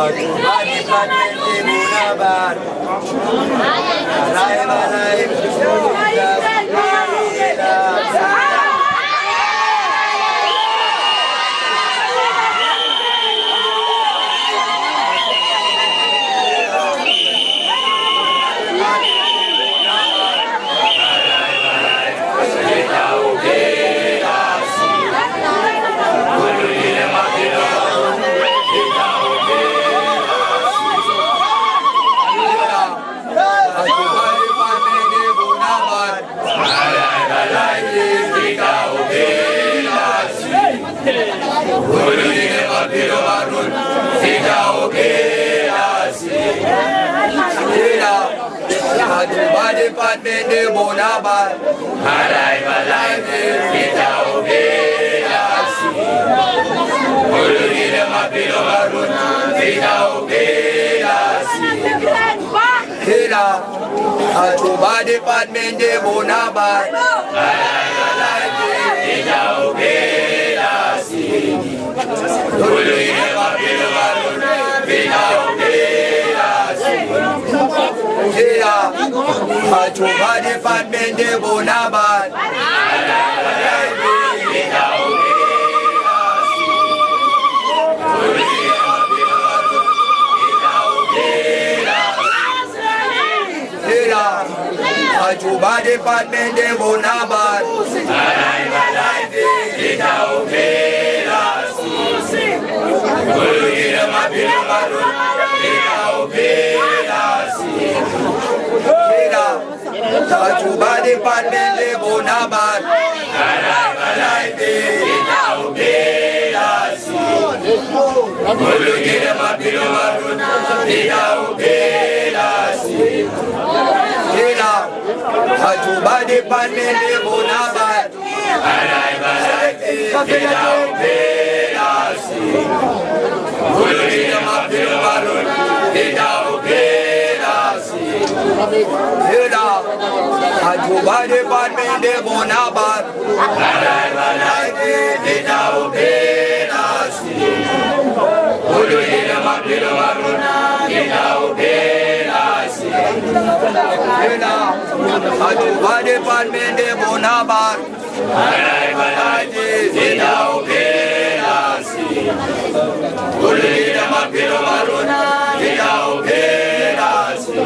Atubadi patende munabar Alay balay Atubadi patende munabar Alay balay kita ubelasi Ulugile mapilo barun kita ubelasi Hila Atubadi patende munabar Alay balay kita ubelasi Ulugile mapilo barun kita ubelasi Hila Atubadi patende munabar Alay balay kita ubelasi Ulugile mapilo barun kita ubelasi Hila Atubadi patende munabar Alay balay kita ubelasi Ulugile mapilo barun kita ubelasi Hila Atubadi patende munabar Alay balay kita ubelasi Ulugile mapilo barun kita ubelasi Hila Atubadi patende munabar Alay balay kita ubelasi Ulugile mapilo barun kita ubelasi Hila Atubadi patende munabar Alay balay kita ubelasi Ulugile mapilo barun kita ubelasi Hila Atubadi patende munabar Alay balay kita ubelasi Ulugile mapilo barun kita ubelasi